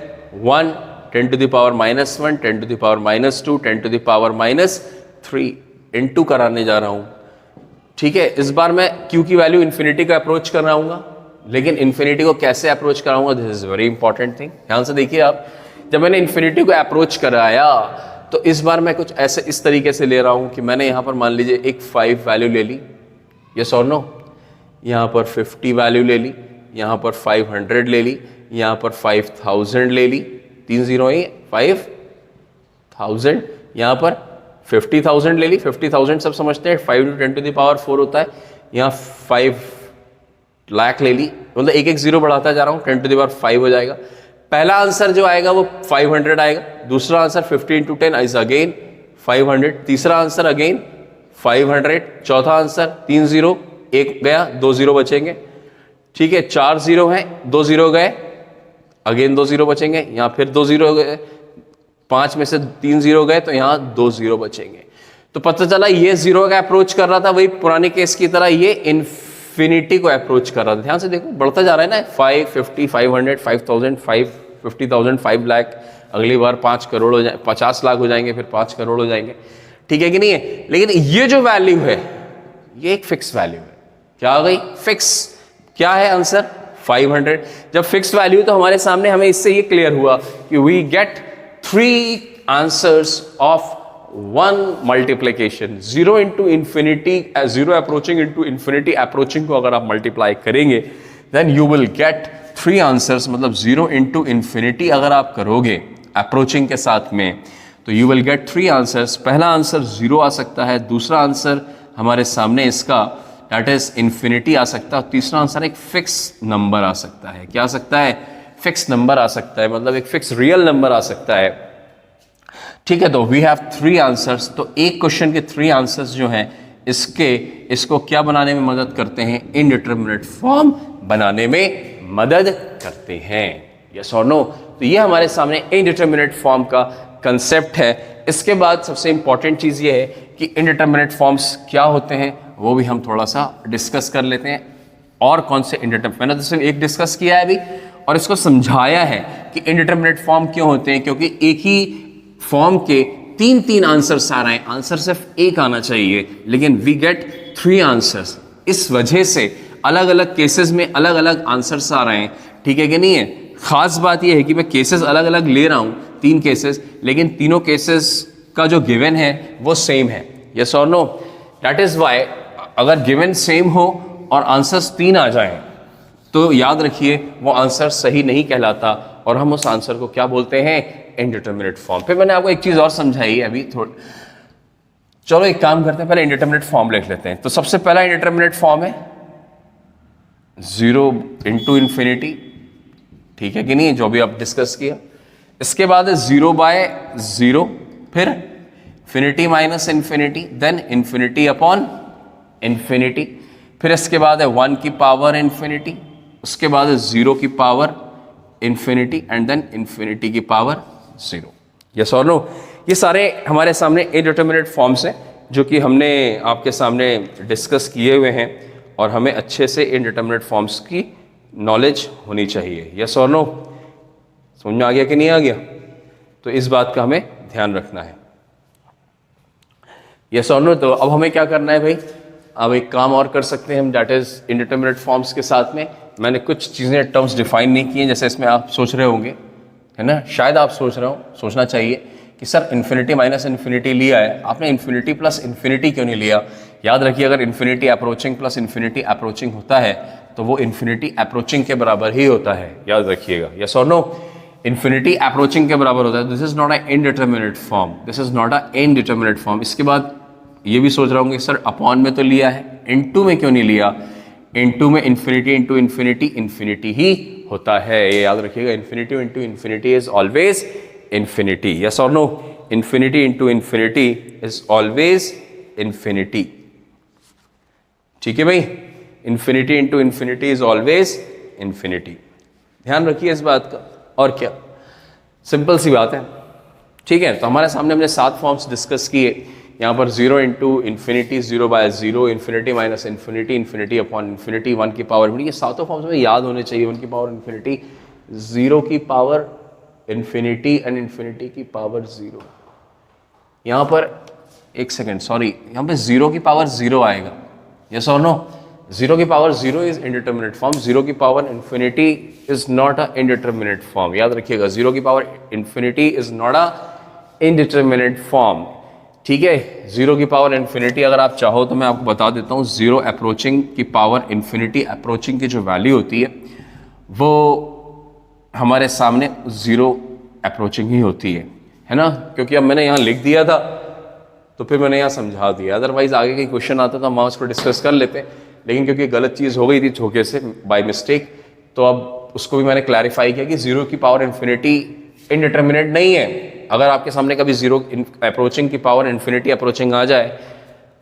1 10 to the power -1 10 to the power -2 10 to the power -3 into कराने जा रहा हूं, ठीक है। इस बार मैं Q की वैल्यू इन्फिनिटी को अप्रोच कराऊंगा, लेकिन इन्फिनिटी को कैसे अप्रोच कराऊंगा, this is very important thing. ध्यान से देखिए आप, जब मैंने इन्फिनिटी को अप्रोच कराया तो इस बार मैं कुछ ऐसे इस तरीके से ले रहा हूं कि मैंने यहां पर मान लीजिए एक 5 वैल्यू ले ली, यस और नो, यहां पर 50 वैल्यू ले ली, यहां पर 500 ले ली, यहां पर 5000 ले ली, 3 0 ही 5000, यहां पर 50,000 ले ली, 50,000 सब समझते हैं, 5 into 10 to the power 4 होता है, यहाँ 5 लाख ले ली, मतलब एक एक 0 बढ़ाता जा रहा हूँ, 10 to the power 5 हो जाएगा। पहला आंसर जो आएगा वो 500 आएगा, दूसरा आंसर 50 into 10 इज अगेन 500, तीसरा आंसर अगेन 500, चौथा आंसर 3 0 एक गया 2 0 बचेंगे, ठीक है। 4 0 है, 2 0 गए, अगेन 2 0 बचेंगे, यहाँ फिर 2 0 गए, 5 में से 3 0 गए तो यहाँ 2 0 बचेंगे। तो पता चला ये 0 का अप्रोच कर रहा था, वही पुराने केस की तरह ये इन्फिनिटी को अप्रोच कर रहा था। ध्यान से देखो बढ़ता जा रहा है ना, 5 50 500 5000 50,000 5 लाख, अगली बार 5 करोड़ हो जाए, 50 लाख हो जाएंगे, फिर 5 करोड़ हो जाएंगे, ठीक है कि नहीं है। लेकिन ये जो वैल्यू है ये एक फिक्स वैल्यू है, क्या आ गई, फिक्स। क्या है आंसर, 500। जब फिक्स वैल्यू तो हमारे सामने हमें इससे ये क्लियर हुआ कि we get 3 answers of one multiplication, zero into infinity, zero approaching into infinity approaching को अगर आप मल्टीप्लाई करेंगे then you will get 3 answers. मतलब जीरो इंटू इन्फिनिटी अगर आप करोगे अप्रोचिंग के साथ में तो यू विल गेट 3 आंसर्स। पहला आंसर जीरो आ सकता है, दूसरा आंसर हमारे सामने इसका दैट इज इन्फिनिटी आ सकता है, तीसरा आंसर एक फिक्स नंबर आ सकता है। क्या आ सकता है? फिक्स नंबर आ सकता है, मतलब एक फिक्स रियल नंबर आ सकता है। ठीक है, तो वी हैव 3 आंसर्स। तो एक क्वेश्चन के 3 आंसर्स जो हैं इसको क्या बनाने में मदद करते हैं? इनडिटरमिनेट फॉर्म बनाने में मदद करते हैं। यस और नो? तो ये हमारे सामने इनडिटरमिनेट फॉर्म का कंसेप्ट है। इसके बाद सबसे इंपॉर्टेंट चीज़ ये है कि इनडिटरमिनेट फॉर्म्स क्या होते हैं वो भी हम थोड़ा सा डिस्कस कर लेते हैं। और कौन से इनडिटरमिनेट, मैंने तो सिर्फ एक डिस्कस किया है अभी और इसको समझाया है कि इनडिटरमिनेट फॉर्म क्यों होते हैं, क्योंकि एक ही फॉर्म के 3 आंसर्स आ रहे हैं, आंसर सिर्फ एक आना चाहिए लेकिन वी गेट 3 आंसर्स। इस वजह से अलग अलग केसेस में अलग अलग आंसर्स आ रहे हैं। ठीक है कि नहीं है? खास बात यह है कि मैं केसेस अलग अलग ले रहा हूं, 3 केसेस, लेकिन तीनों केसेस का जो गिवन है वो सेम है। यस और नो? दैट इज वाई अगर गिवन सेम हो और आंसर्स 3 आ जाएं तो याद रखिए वो आंसर सही नहीं कहलाता और हम उस आंसर को क्या बोलते हैं? Indeterminate form. फिर मैंने आपको एक चीज और समझाई है अभी थोड़ा। चलो एक काम करते हैं, पहले इनडिटरमिनेट फॉर्म लिख लेते हैं। तो सबसे पहला इनडिटरमिनेट फॉर्म है जीरो इंटू इन्फिनिटी। ठीक है कि नहीं? जो भी आप डिस्कस किया। इसके बाद है 0/0, फिर infinity minus infinity, then infinity upon infinity, फिर इसके बाद है 1 की पावर इन्फिनिटी, उसके बाद है 0 की power infinity and then infinity की पावर 0। यस और नो? ये सारे हमारे सामने इनडिटरमिनेट फॉर्म्स हैं जो कि हमने आपके सामने डिस्कस किए हुए हैं और हमें अच्छे से इनडिटरमिनेट फॉर्म्स की नॉलेज होनी चाहिए। यस और नो? समझ में आ गया कि नहीं आ गया? तो इस बात का हमें ध्यान रखना है। यस और नो? तो अब हमें क्या करना है भाई? अब एक काम और कर सकते हैं हम, दैट इज इनडिटरमिनेट फॉर्म्स के साथ में मैंने कुछ चीज़ें टर्म्स डिफाइन नहीं की हैं। जैसे इसमें आप सोच रहे होंगे, है ना, शायद आप सोच रहे हो, सोचना चाहिए कि सर इन्फिनिटी माइनस इन्फिनिटी लिया है, आपने इन्फिनिटी प्लस इन्फिनिटी क्यों नहीं लिया? याद रखिए अगर infinity approaching plus infinity approaching होता है तो वो इन्फिनिटी अप्रोचिंग के बराबर ही होता है। याद रखिएगा। यस और नो? इन्फिनिटी अप्रोचिंग के बराबर होता है। This is not a indeterminate form, this is not a indeterminate form. इसके बाद ये भी सोच रहा हूँ कि सर अपॉन में तो लिया है, इनटू में क्यों नहीं लिया? इनटू में इन्फिनिटी इंटू इन्फिनिटी इन्फिनिटी ही होता है, ये याद रखिएगा। Infinity into infinity is always infinity. Yes और no? Infinity into infinity is always infinity. ठीक है भाई? Infinity into infinity is always infinity. ध्यान रखिए इस बात का। और क्या, सिंपल सी बात है। ठीक है, तो हमारे सामने हमने 7 फॉर्म्स डिस्कस किए। यहाँ पर 0 into infinity, 0/0, infinity minus infinity, infinity upon infinity, 1 की पावर इन्फिनिटी। ये सातों फॉर्म्स में याद होने चाहिए। 1 की पावर इन्फिनिटी, 0 की पावर इन्फिनिटी एंड इन्फिनिटी की पावर 0। यहाँ पर एक सेकेंड, सॉरी, यहाँ पे 0 की पावर 0 आएगा। यस और नो? 0 की पावर 0 इज इनडिटरमिनेट फॉर्म। 0 की power infinity is not a indeterminate form. याद रखिएगा, 0 की power infinity is not a indeterminate form. ठीक है? 0 की पावर इन्फिनिटी अगर आप चाहो तो मैं आपको बता देता हूँ, 0 अप्रोचिंग की पावर इन्फिनिटी अप्रोचिंग की जो वैल्यू होती है वो हमारे सामने 0 अप्रोचिंग ही होती है ना? क्योंकि अब मैंने यहाँ लिख दिया था तो फिर मैंने यहाँ समझा दिया, अदरवाइज आगे का क्वेश्चन आता था हम उसको डिस्कस कर लेते, लेकिन क्योंकि गलत चीज़ हो गई थी धोखे से बाय मिस्टेक, तो अब उसको भी मैंने क्लैरिफाई किया कि 0 की पावर इन्फिनिटी इनडिटरमिनेट नहीं है। अगर आपके सामने कभी 0 अप्रोचिंग की पावर इन्फिनिटी अप्रोचिंग आ जाए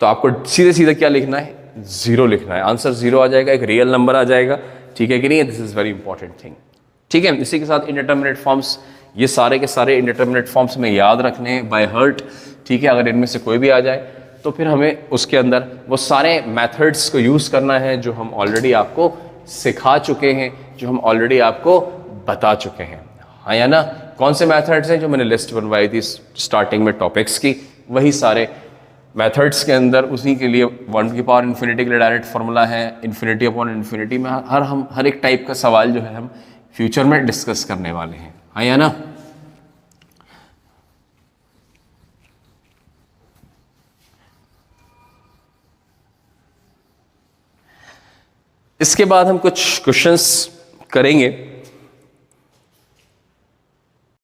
तो आपको सीधे सीधे क्या लिखना है? 0 लिखना है। आंसर 0 आ जाएगा, एक रियल नंबर आ जाएगा। ठीक है कि नहीं? This is very important thing. ठीक है, इसी के साथ इनडिटरमिनेट फॉर्म्स, ये सारे के सारे इनडिटरमिनेट फॉर्म्स में याद रखने बाय हर्ट। ठीक है, अगर इनमें से कोई भी आ जाए तो फिर हमें उसके अंदर वो सारे मेथड्स को यूज़ करना है जो हम ऑलरेडी आपको सिखा चुके हैं, जो हम ऑलरेडी आपको बता चुके हैं। हाँ या ना? कौन से मेथड्स हैं? जो मैंने लिस्ट बनवाई थी स्टार्टिंग में टॉपिक्स की, वही सारे मेथड्स के अंदर उसी के लिए 1 की पावर इन्फिनिटी के लिए डायरेक्ट फार्मूला है, इन्फिनिटी अपॉन इन्फिनिटी में हर एक टाइप का सवाल जो है हम फ्यूचर में डिस्कस करने वाले हैं। हाँ या ना? इसके बाद हम कुछ क्वेश्चंस करेंगे